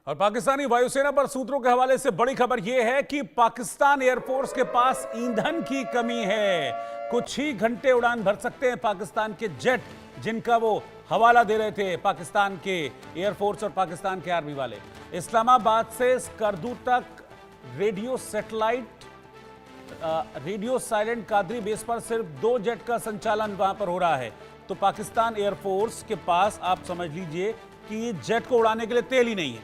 और पाकिस्तानी वायुसेना पर सूत्रों के हवाले से बड़ी खबर यह है कि पाकिस्तान एयरफोर्स के पास ईंधन की कमी है। कुछ ही घंटे उड़ान भर सकते हैं पाकिस्तान के जेट, जिनका वो हवाला दे रहे थे पाकिस्तान के एयरफोर्स और पाकिस्तान के आर्मी वाले। इस्लामाबाद से स्कर्दू तक रेडियो साइलेंट कादरी बेस पर सिर्फ 2 जेट का संचालन वहां पर हो रहा है। तो पाकिस्तान एयरफोर्स के पास आप समझ लीजिए कि जेट को उड़ाने के लिए तेल ही नहीं है,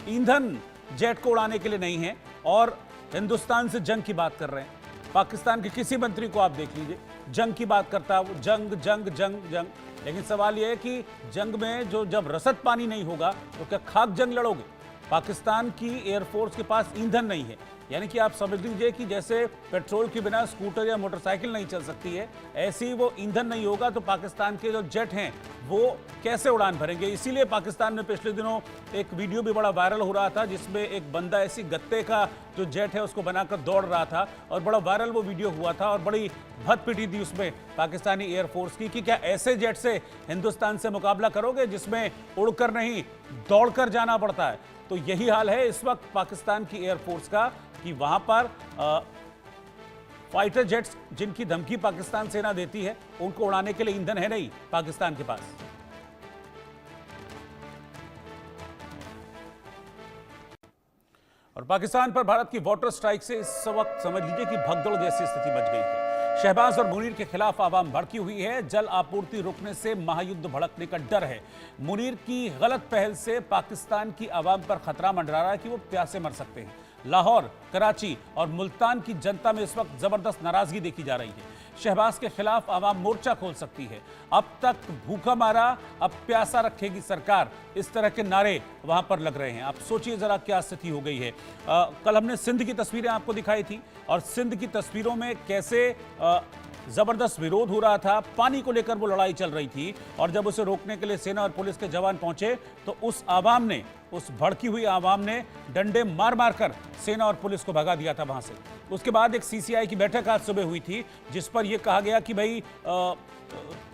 ईंधन जेट को उड़ाने के लिए नहीं है। और हिंदुस्तान से जंग की बात कर रहे हैं। पाकिस्तान के किसी मंत्री को आप देख लीजिए, जंग की बात करता है वो, जंग जंग जंग जंग। लेकिन सवाल यह है कि जंग में जब रसद पानी नहीं होगा तो क्या खाक जंग लड़ोगे? पाकिस्तान की एयरफोर्स के पास ईंधन नहीं है, यानी कि आप समझ लीजिए कि जैसे पेट्रोल के बिना स्कूटर या मोटरसाइकिल नहीं चल सकती है, ऐसे ही वो ईंधन नहीं होगा तो पाकिस्तान के जो जेट हैं वो कैसे उड़ान भरेंगे। इसीलिए पाकिस्तान में पिछले दिनों एक वीडियो भी बड़ा वायरल हो रहा था, जिसमें एक बंदा ऐसी गत्ते का जो जेट है उसको बनाकर दौड़ रहा था और बड़ा वायरल वो वीडियो हुआ था और बड़ी भत पिटी थी उसमें पाकिस्तानी एयरफोर्स की कि क्या ऐसे जेट से हिंदुस्तान से मुकाबला करोगे जिसमें उड़कर नहीं दौड़कर जाना पड़ता है। तो यही हाल है इस वक्त पाकिस्तान की एयरफोर्स का कि वहां पर फाइटर जेट्स जिनकी धमकी पाकिस्तान सेना देती है, उनको उड़ाने के लिए ईंधन है नहीं पाकिस्तान के पास। और पाकिस्तान पर भारत की वाटर स्ट्राइक से इस वक्त समझ लीजिए कि भगदड़ जैसी स्थिति बच गई है। शहबाज और मुनीर के खिलाफ आवाम भड़की हुई है। जल आपूर्ति रुकने से महायुद्ध भड़कने का डर है। मुनीर की गलत पहल से पाकिस्तान की आवाम पर खतरा मंडरा रहा है कि वो प्यासे मर सकते हैं। लाहौर, कराची और मुल्तान की जनता में इस वक्त जबरदस्त नाराजगी देखी जा रही है। शहबाज के खिलाफ आवाम मोर्चा खोल सकती है। अब तक भूखा मारा, अब प्यासा रखेगी सरकार, इस तरह के नारे वहां पर लग रहे हैं। आप सोचिए जरा क्या स्थिति हो गई है। कल हमने सिंध की तस्वीरें आपको दिखाई थी और सिंध की तस्वीरों में कैसे जबरदस्त विरोध हो रहा था, पानी को लेकर वो लड़ाई चल रही थी। और जब उसे रोकने के लिए सेना और पुलिस के जवान पहुंचे तो उस भड़की हुई आवाम ने डंडे मार मार कर सेना और पुलिस को भगा दिया था वहां से। उसके बाद एक सीसीआई की बैठक आज सुबह हुई थी, जिस पर यह कहा गया कि भाई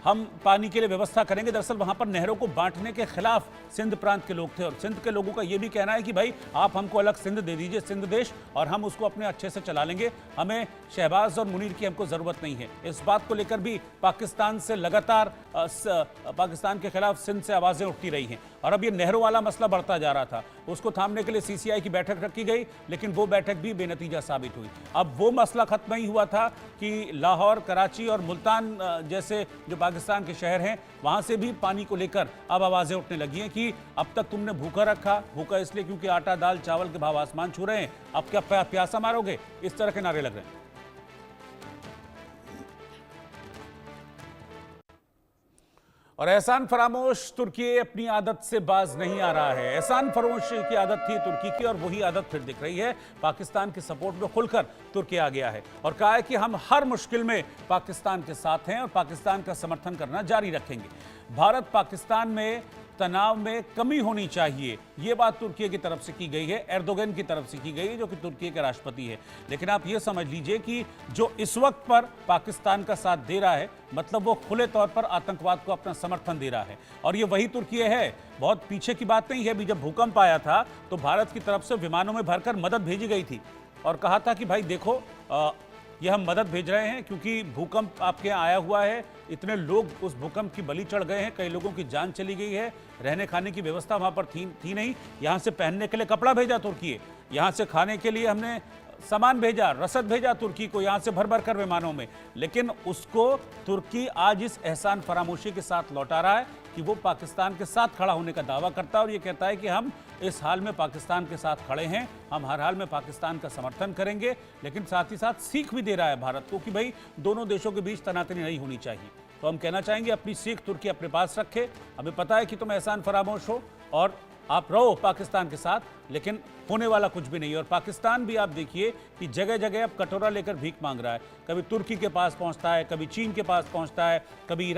हम पानी के लिए व्यवस्था करेंगे। दरअसल वहां पर नहरों को बांटने के खिलाफ सिंध प्रांत के लोग थे और सिंध के लोगों का यह भी कहना है कि भाई आप हमको अलग सिंध दे दीजिए, सिंध देश, और हम उसको अपने अच्छे से चला लेंगे, हमें शहबाज और मुनीर की हमको जरूरत नहीं है। इस बात को लेकर भी पाकिस्तान से लगातार पाकिस्तान के खिलाफ सिंध से आवाजें उठती रही हैं। और अब ये नहरों वाला मसला बढ़ता जा रहा था, उसको थामने के लिए सीसीआई की बैठक रखी गई, लेकिन वो बैठक भी बेनतीजा साबित हुई। अब वो मसला खत्म नहीं हुआ था कि लाहौर, कराची और मुल्तान जैसे जो पाकिस्तान के शहर हैं, वहां से भी पानी को लेकर अब आवाजें उठने लगी हैं कि अब तक तुमने भूखा रखा, भूखा इसलिए क्योंकि आटा, दाल, चावल के भाव आसमान छू रहे हैं, अब क्या प्यासा मारोगे, इस तरह के नारे लग रहे हैं। और एहसान फरामोश तुर्की अपनी आदत से बाज नहीं आ रहा है। एहसान फरामोश की आदत थी तुर्की की और वही आदत फिर दिख रही है। पाकिस्तान के सपोर्ट में खुलकर तुर्की आ गया है और कहा है कि हम हर मुश्किल में पाकिस्तान के साथ हैं और पाकिस्तान का समर्थन करना जारी रखेंगे। भारत पाकिस्तान में तनाव में कमी होनी चाहिए, यह बात तुर्की की तरफ से की गई है, एर्दोगन की तरफ से की गई है, जो कि तुर्की के राष्ट्रपति है। लेकिन आप यह समझ लीजिए कि जो इस वक्त पर पाकिस्तान का साथ दे रहा है, मतलब वो खुले तौर पर आतंकवाद को अपना समर्थन दे रहा है। और ये वही तुर्की है, बहुत पीछे की बात नहीं है। अभी जब भूकंप आया था तो भारत की तरफ से विमानों में भरकर मदद भेजी गई थी और कहा था कि भाई देखो ये हम मदद भेज रहे हैं क्योंकि भूकंप आपके यहाँ आया हुआ है, इतने लोग उस भूकंप की बलि चढ़ गए हैं, कई लोगों की जान चली गई है, रहने खाने की व्यवस्था वहाँ पर थी नहीं। यहाँ से पहनने के लिए कपड़ा भेजा तुर्की, यहाँ से खाने के लिए हमने सामान भेजा, रसद भेजा तुर्की को, यहाँ से भर भर कर विमानों में। लेकिन उसको तुर्की आज इस एहसान फरामोशी के साथ लौटा रहा है कि वो पाकिस्तान के साथ खड़ा होने का दावा करता है और ये कहता है कि हम इस हाल में पाकिस्तान के साथ खड़े हैं, हम हर हाल में पाकिस्तान का समर्थन करेंगे। लेकिन साथ ही साथ सीख भी दे रहा है भारत को कि भाई दोनों देशों के बीच तनातनी नहीं होनी चाहिए। तो हम कहना चाहेंगे अपनी सीख तुर्की अपने पास रखे। हमें पता है कि तुम एहसान फरामोश हो और आप रहो पाकिस्तान के साथ, लेकिन होने वाला कुछ भी नहीं है। और पाकिस्तान भी आप देखिए कि जगह जगह अब कटोरा लेकर भीख मांग रहा है। कभी तुर्की के पास पहुंचता है, कभी चीन के पास पहुंचता है, कभी